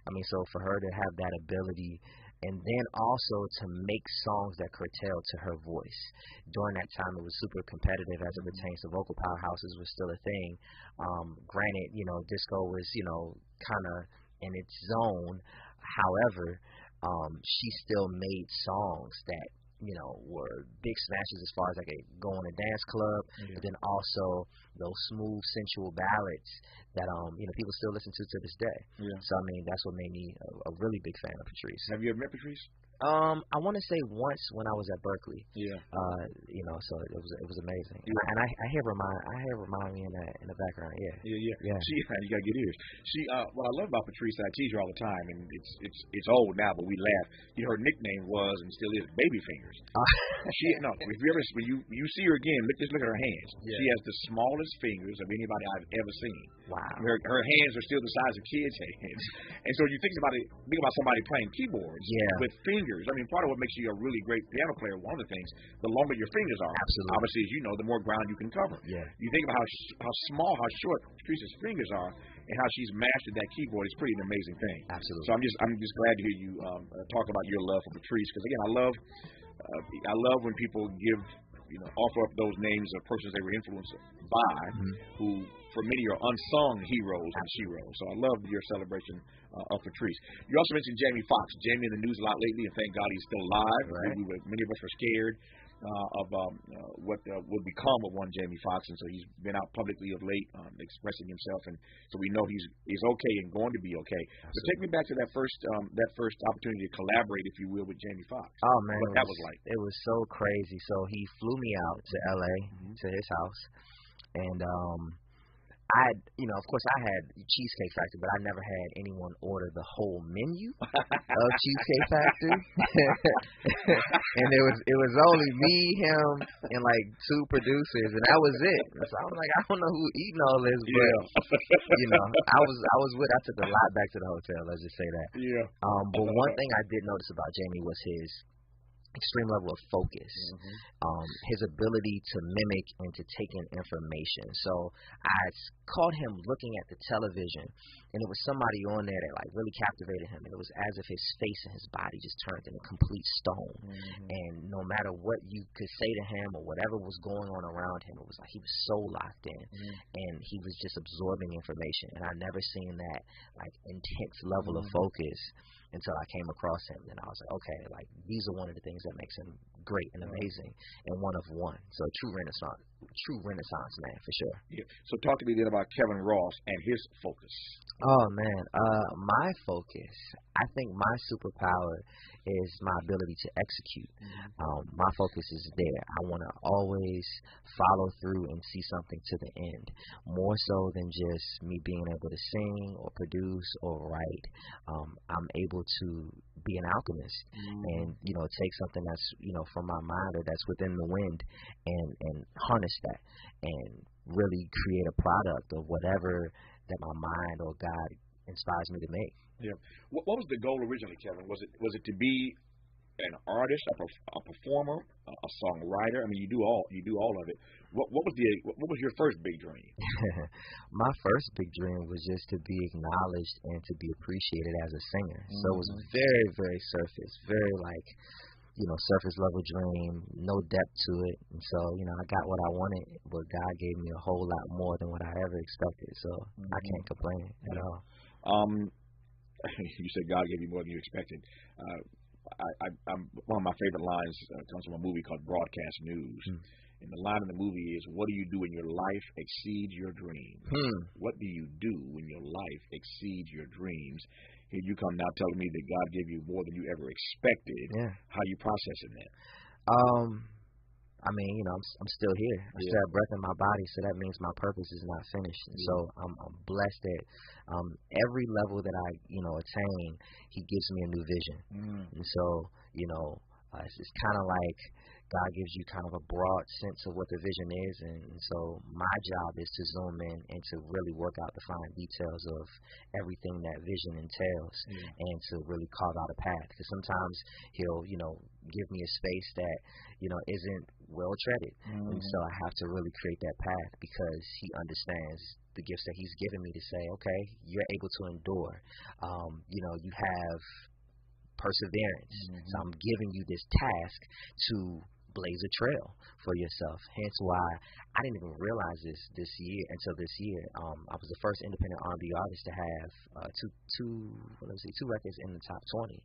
I mean, so for her to have that ability and then also to make songs that curtail to her voice. During that time, it was super competitive as it pertains to vocal powerhouses was still a thing. Granted, disco was, kind of in its zone. However, she still made songs that, were big smashes as far as I could go in a dance club, but then also those smooth, sensual ballads that, people still listen to this day. So, I mean, that's what made me a really big fan of Patrice. Have you ever met Patrice? I want to say once when I was at Berkeley. So it was amazing. And I hear remind me in the background. She, you gotta get ears. She, what I love about Patrice, I tease her all the time, and it's old now, but we laugh. Her nickname was and still is Baby Fingers. When you see her again, just look at her hands. She has the smallest fingers of anybody I've ever seen. Wow. Her hands are still the size of kids' hands. And so you think about somebody playing keyboards with fingers. I mean, part of what makes you a really great piano player, one of the things, the longer your fingers are. Absolutely. Obviously, as you know, the more ground you can cover. You think about how small, how short Patrice's fingers are, and how she's mastered that keyboard. It's pretty an amazing thing. Absolutely. So I'm just glad to hear you talk about your love for Patrice, because again, I love when people offer up those names of persons they were influenced by, who for many are unsung heroes and sheroes. So I love your celebration of Patrice. You also mentioned Jamie Foxx. Jamie in the news a lot lately, and thank God he's still alive. Many of us were scared of what would become of one Jamie Foxx, and so he's been out publicly of late expressing himself, and so we know he's okay and going to be okay. Absolutely. But take me back to that first opportunity to collaborate, if you will, with Jamie Foxx. Oh man, what that was like. It was so crazy. So he flew me out to LA to his house, and of course I had Cheesecake Factory, but I never had anyone order the whole menu of Cheesecake Factory. And it was only me, him, and like two producers, and that was it. So I was like, I don't know who eating all this, but I took a lot back to the hotel. Let's just say that. But one thing I did notice about Jamie was his extreme level of focus, his ability to mimic and to take in information. So I caught him looking at the television, and it was somebody on there that like really captivated him, and it was as if his face and his body just turned into complete stone. And no matter what you could say to him or whatever was going on around him, it was like he was so locked in, and he was just absorbing information. And I never seen that like intense level of focus until I came across him, and I was like, okay, like these are one of the things that makes him great and amazing, and one of one. So true renaissance man for sure. So talk to me then about Kevin Ross and his focus. Oh man, my focus, I think my superpower is my ability to execute. My focus is there. I want to always follow through and see something to the end, more so than just me being able to sing or produce or write. I'm able to be an alchemist and take something that's from my mind or that's within the wind and harness that and really create a product of whatever that my mind or God inspires me to make. What was the goal originally, Kevin? Was it to be an artist, a performer, a songwriter? I mean, you do all of it. What was your first big dream? My first big dream was just to be acknowledged and to be appreciated as a singer. So it was very, very surface, very like, surface level dream, no depth to it. And so, I got what I wanted, but God gave me a whole lot more than what I ever expected. So I can't complain at all. You said God gave you more than you expected. I'm one of my favorite lines comes from a movie called Broadcast News. And the line in the movie is, what do you do when your life exceeds your dreams? What do you do when your life exceeds your dreams? Here you come now telling me that God gave you more than you ever expected. Yeah. How are you processing that? I'm still here. I still have breath in my body, so that means my purpose is not finished. And so I'm blessed that every level that I, attain, He gives me a new vision. And so, it's kind of like God gives you kind of a broad sense of what the vision is, and so my job is to zoom in and to really work out the fine details of everything that vision entails, and to really carve out a path. Because sometimes He'll, give me a space that, isn't well treaded, and so I have to really create that path because He understands the gifts that He's given me to say, okay, you're able to endure. You have perseverance. So I'm giving you this task to blaze a trail for yourself. Hence why I didn't even realize this year until this year. I was the first independent R&B artist to have two records in the top 20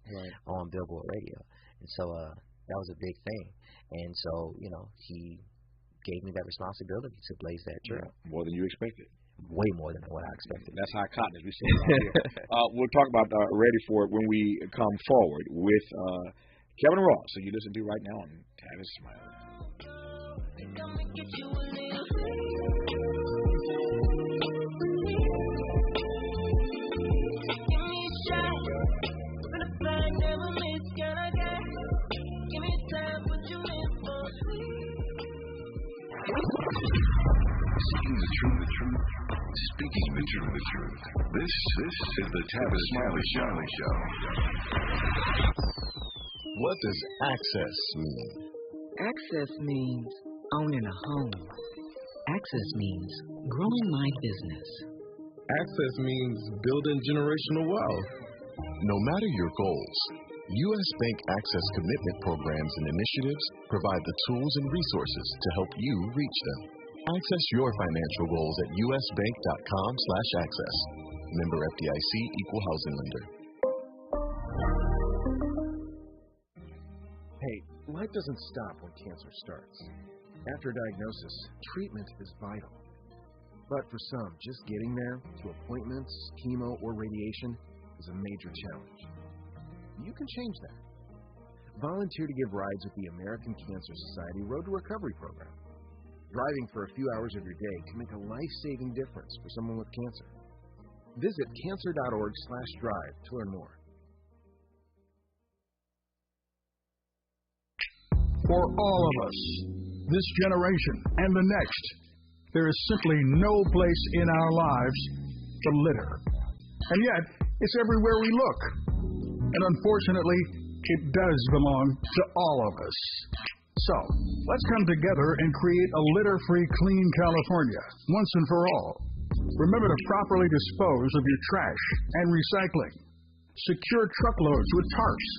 on Billboard radio, and so that was a big thing. And so He gave me that responsibility to blaze that trail. More than you expected. Way more than what I expected. That's high cotton, as we say around here. We'll talk about Ready For It when we come forward with Kevin Ross. So you listen to right now on Tavis Smiley. Seeking the truth, speaking the truth. This is the Tavis Smiley Show. What does access mean? Access means owning a home. Access means growing my business. Access means building generational wealth. No matter your goals, U.S. Bank Access Commitment Programs and initiatives provide the tools and resources to help you reach them. Access your financial goals at usbank.com/access. Member FDIC, Equal Housing Lender. Hey, life doesn't stop when cancer starts. After diagnosis, treatment is vital. But for some, just getting there, to appointments, chemo, or radiation, is a major challenge. You can change that. Volunteer to give rides with the American Cancer Society Road to Recovery program. Driving for a few hours of your day can make a life-saving difference for someone with cancer. Visit cancer.org/drive to learn more. For all of us, this generation and the next, there is simply no place in our lives to litter. And yet, it's everywhere we look. And unfortunately, it does belong to all of us. So, let's come together and create a litter-free, clean California, once and for all. Remember to properly dispose of your trash and recycling. Secure truckloads with tarps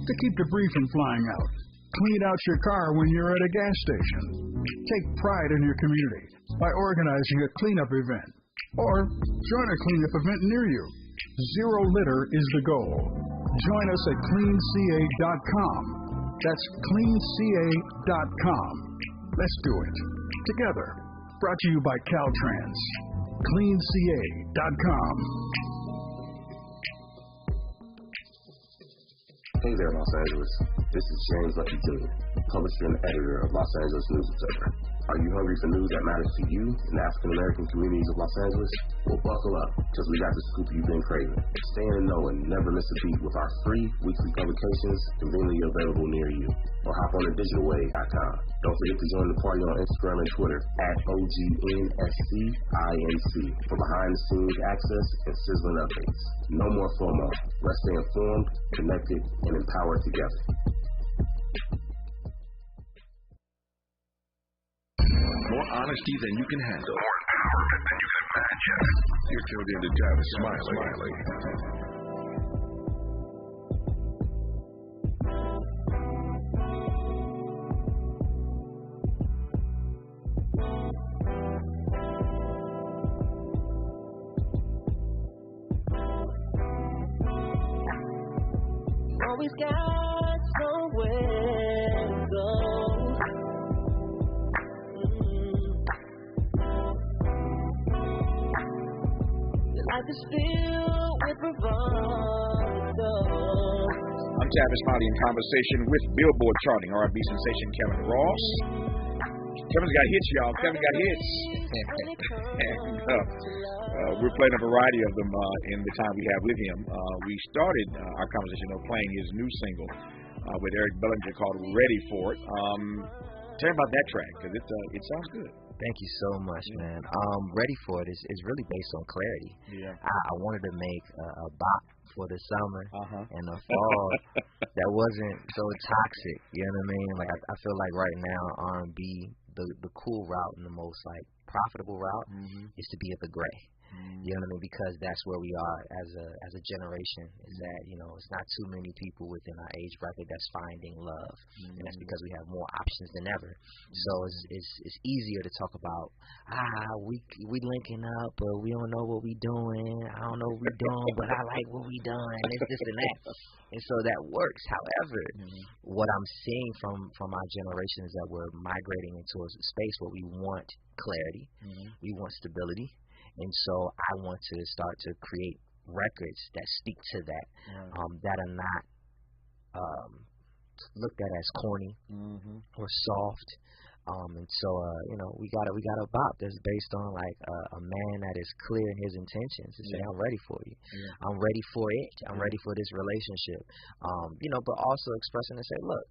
to keep debris from flying out. Clean out your car when you're at a gas station. Take pride in your community by organizing a cleanup event. Or join a cleanup event near you. Zero litter is the goal. Join us at cleanca.com. That's cleanca.com. Let's do it. Together. Brought to you by Caltrans. cleanca.com. Hey there, Los Angeles. This is James Lucky Jr., publisher and editor of Los Angeles News Observer. Are you hungry for news that matters to you and the African American communities of Los Angeles? Well, buckle up, because we got the scoop you've been craving. Stay in the know and never miss a beat with our free weekly publications conveniently available near you. Or hop on thedigitalwave.com. Don't forget to join the party on Instagram and Twitter at OGNSCINC for behind-the-scenes access and sizzling updates. No more FOMO. Let's stay informed, connected, and empowered together. more honesty than you can handle. More empowerment than you can imagine. You're tuned in to Tavis Smiley. Always got somewhere to go. Your life is filled with bravado. I'm Tavis, Smiley in conversation with Billboard-charting R&B sensation Kevin Ross. Kevin's got hits, y'all. Kevin got hits. And we're playing a variety of them in the time we have with him. We started our conversation playing his new single with Eric Bellinger called Ready For It. Tell me about that track, because it sounds good. Thank you so much, man. Ready For It is really based on clarity. Yeah. I wanted to make a bop for the summer and the fall that wasn't so toxic. You know what I mean? Like I feel like right now R&B, the cool route and the most like profitable route is to be at the gray. You know what I mean? Because that's where we are as a generation. Is that it's not too many people within our age bracket that's finding love, and that's because we have more options than ever. So it's easier to talk about we linking up, but we don't know what we doing. I don't know what we doing, but I like what we doing. It's this and that, and so that works. However, what I'm seeing from our generation is that we're migrating into a space where we want clarity, we want stability. And so I want to start to create records that speak to that, that are not looked at as corny or soft. And so we got a bop that's based on like a man that is clear in his intentions to say, I'm ready for you. I'm ready for it. I'm ready for this relationship. But also expressing to say, look,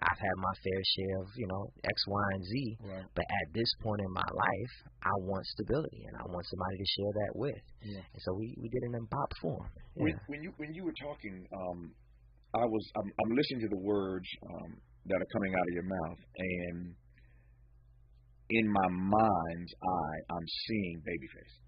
I've had my fair share of, X, Y, and Z. Right. But at this point in my life, I want stability, and I want somebody to share that with. Yeah. And so we did it in pop form. Yeah. When you were talking, I'm listening to the words that are coming out of your mouth, and in my mind's eye, I'm seeing Babyface.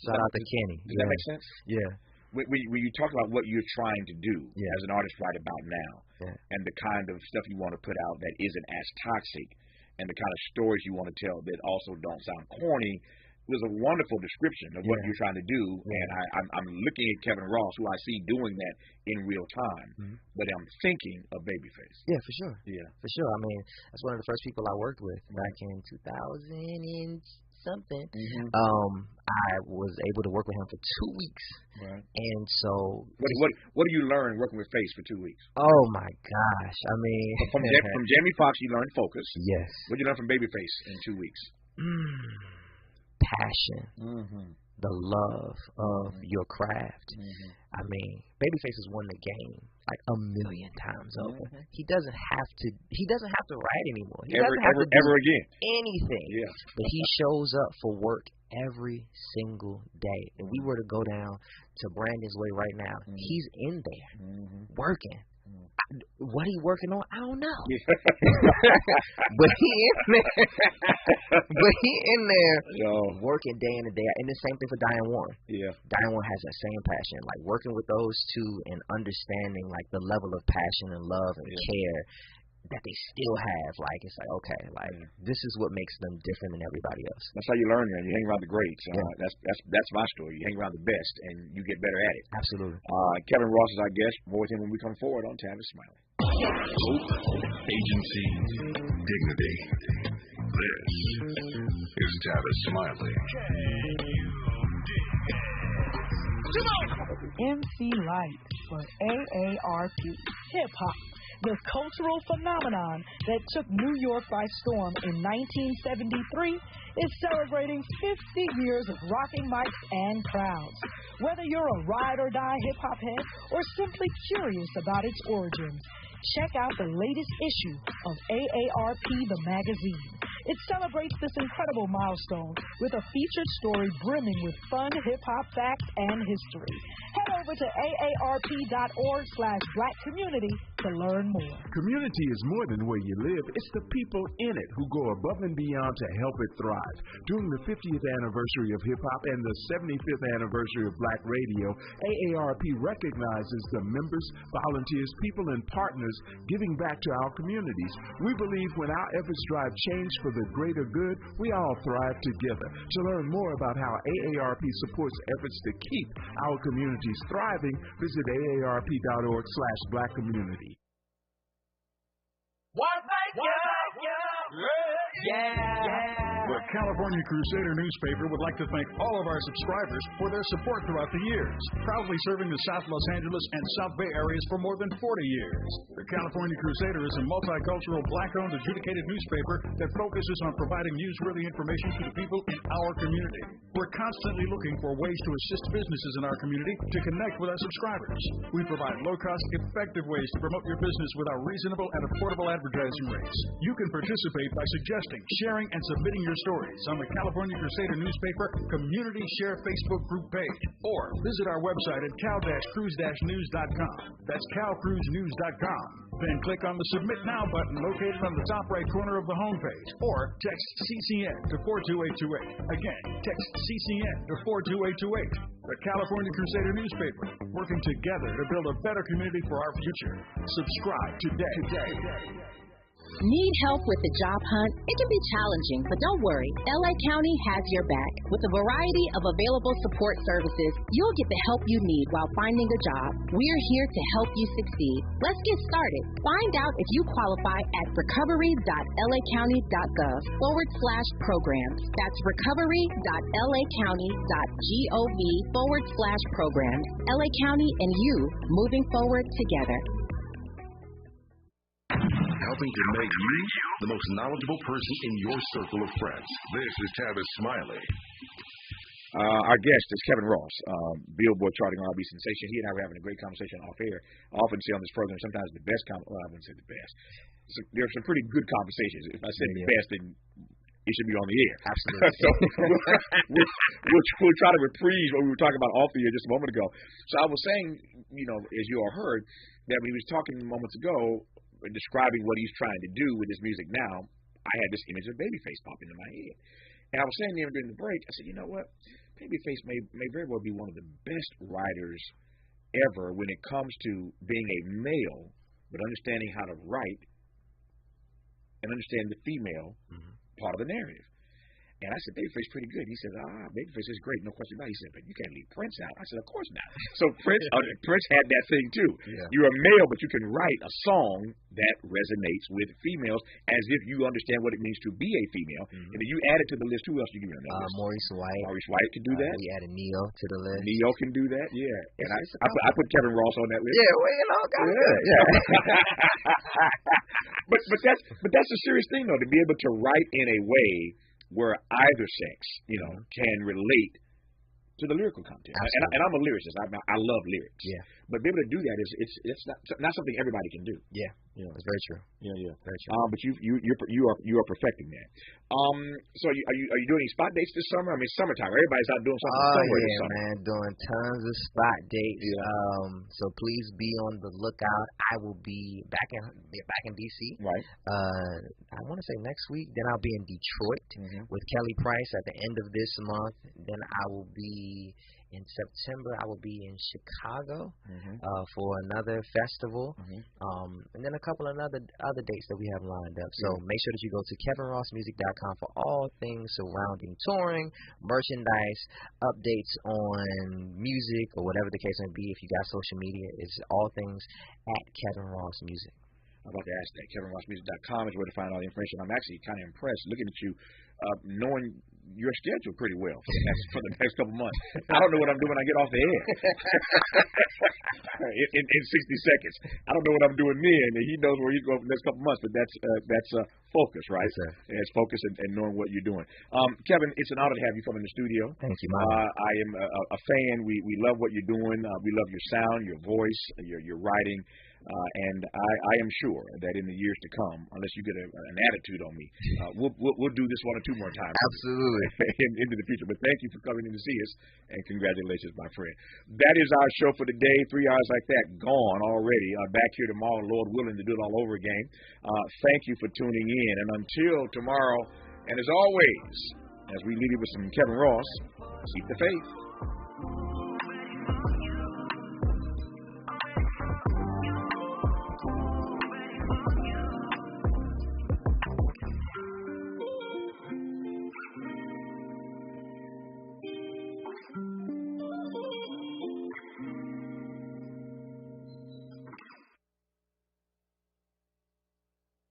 Shout out to Kenny. Does that make sense? Yeah. When you talk about what you're trying to do as an artist right about now, and the kind of stuff you want to put out that isn't as toxic, and the kind of stories you want to tell that also don't sound corny, it was a wonderful description of what you're trying to do. And I'm looking at Kevin Ross, who I see doing that in real time, but I'm thinking of Babyface. Yeah, for sure. Yeah, for sure. I mean, that's one of the first people I worked with back in 2000 and something. I was able to work with him for 2 weeks. Right. And so what do you learn working with Face for 2 weeks? Oh my gosh. I mean from Jamie Foxx you learned focus. Yes. What did you learn from Babyface in 2 weeks? Passion. The love of your craft. I mean, Babyface has won the game like 1,000,000 times over. He doesn't have to write anymore. He doesn't have to do ever again anything. Yeah. But he shows up for work every single day. And we were to go down to Brandon's Way right now. He's in there working. What he working on, I don't know. But he in there working day in and day out. And the same thing for Diane Warren. Yeah. Diane Warren has that same passion. Like working with those two and understanding like the level of passion and love and care that they still have. Like it's like, okay, like this is what makes them different than everybody else. That's how you learn, man. You hang around the greats. That's my story. You hang around the best and you get better at it. Absolutely. Kevin Ross is our guest. More with him when we come forward on Tavis Smiley. Hope, agency, dignity. This is Tavis Smiley. MC Light for AARP Hip Hop. The cultural phenomenon that took New York by storm in 1973 is celebrating 50 years of rocking mics and crowds. Whether you're a ride-or-die hip-hop head or simply curious about its origins, check out the latest issue of AARP, the magazine. It celebrates this incredible milestone with a featured story brimming with fun hip-hop facts and history. Head over to aarp.org/Black Community to learn more. Community is more than where you live. It's the people in it who go above and beyond to help it thrive. During the 50th anniversary of hip-hop and the 75th anniversary of Black radio, AARP recognizes the members, volunteers, people, and partners giving back to our communities. We believe when our efforts drive change for the greater good, we all thrive together. To learn more about how AARP supports efforts to keep our communities thriving, visit aarp.org/Black Community. The California Crusader newspaper would like to thank all of our subscribers for their support throughout the years, proudly serving the South Los Angeles and South Bay areas for more than 40 years. The California Crusader is a multicultural, Black-owned, adjudicated newspaper that focuses on providing newsworthy information to the people in our community. We're constantly looking for ways to assist businesses in our community to connect with our subscribers. We provide low-cost, effective ways to promote your business with our reasonable and affordable advertising rates. You can participate by suggesting, sharing, and submitting your stories on the California Crusader newspaper Community Share Facebook group page, or visit our website at cal-cruise-news.com. That's calcruisenews.com. Then click on the Submit Now button located on the top right corner of the homepage, or text CCN to 42828. Again, text CCN to 42828. The California Crusader newspaper, working together to build a better community for our future. Subscribe today. Need help with the job hunt? It can be challenging, but don't worry. LA County has your back. With a variety of available support services, you'll get the help you need while finding a job. We're here to help you succeed. Let's get started. Find out if you qualify at recovery.lacounty.gov/programs. That's recovery.lacounty.gov/programs. LA County and you, moving forward together. Helping to make you the most knowledgeable person in your circle of friends. This is Tavis Smiley. Our guest is Kevin Ross, Billboard-charting R&B sensation. He and I were having a great conversation off air. I often say on this program, sometimes the best I wouldn't say the best. So there are some pretty good conversations. If I said the best, then it should be on the air. Absolutely. So we'll try to reprise what we were talking about off the air just a moment ago. So I was saying, as you all heard, that when he was talking moments ago, describing what he's trying to do with his music now, I had this image of Babyface pop into my head. And I was saying to him during the break, I said, you know what? Babyface may very well be one of the best writers ever when it comes to being a male, but understanding how to write and understand the female part of the narrative. And I said, Babyface pretty good. He said, Babyface is great, no question about it. He said, but you can't leave Prince out. I said, of course not. So Prince had that thing too. Yeah. You're a male, but you can write a song that resonates with females as if you understand what it means to be a female. And then you add it to the list. Who else do you give on that list? Maurice White. Maurice White can do that. We added Neo to the list. Neo can do that, yeah. And I put Kevin Ross on that list. Yeah, well, good. Yeah. but that's a serious thing though, to be able to write in a way where either sex, can relate to the lyrical content. And I'm a lyricist. I love lyrics. Yeah. But being able to do that it's not something everybody can do. Yeah. It's very true. Yeah. Very true. But you are perfecting that. So are you doing any spot dates this summer? I mean, summertime. Everybody's out doing something somewhere this summer. Man, doing tons of spot dates. Yeah. So please be on the lookout. I will be back in DC. Right. I want to say next week. Then I'll be in Detroit with Kelly Price at the end of this month. Then I will be in September. I will be in Chicago for another festival, and then a couple of other dates that we have lined up. So make sure that you go to KevinRossMusic.com for all things surrounding touring, merchandise, updates on music or whatever the case may be. If you got social media, it's all things at Kevin Ross Music. I'm about to ask that. KevinRossMusic.com is where to find all the information. I'm actually kind of impressed looking at you, knowing your schedule pretty well for the next couple months. I don't know what I'm doing when I get off the air. in 60 seconds. I don't know what I'm doing then, and he knows where he's going for the next couple months, but that's focus, right? Yes, and it's focus and knowing what you're doing. Kevin, it's an honor to have you come in the studio. Thank you, I am a fan. We love what you're doing. We love your sound, your voice, your writing. And I am sure that in the years to come, unless you get an attitude on me, we'll do this 1 or 2 more times. Absolutely. into the future. But thank you for coming in to see us, and congratulations, my friend. That is our show for today. 3 hours like that gone already. Back here tomorrow, Lord willing, to do it all over again. Thank you for tuning in. And until tomorrow, and as always, as we leave you with some Kevin Ross, keep the faith.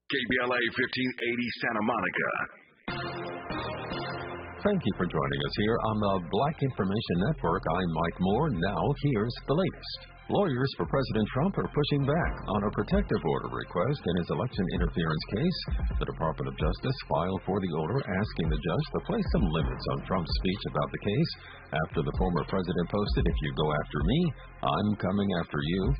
KBLA 1580 Santa Monica. Thank you for joining us here on the Black Information Network. I'm Mike Moore. Now, here's the latest. Lawyers for President Trump are pushing back on a protective order request in his election interference case. The Department of Justice filed for the order asking the judge to place some limits on Trump's speech about the case after the former president posted, "If you go after me, I'm coming after you."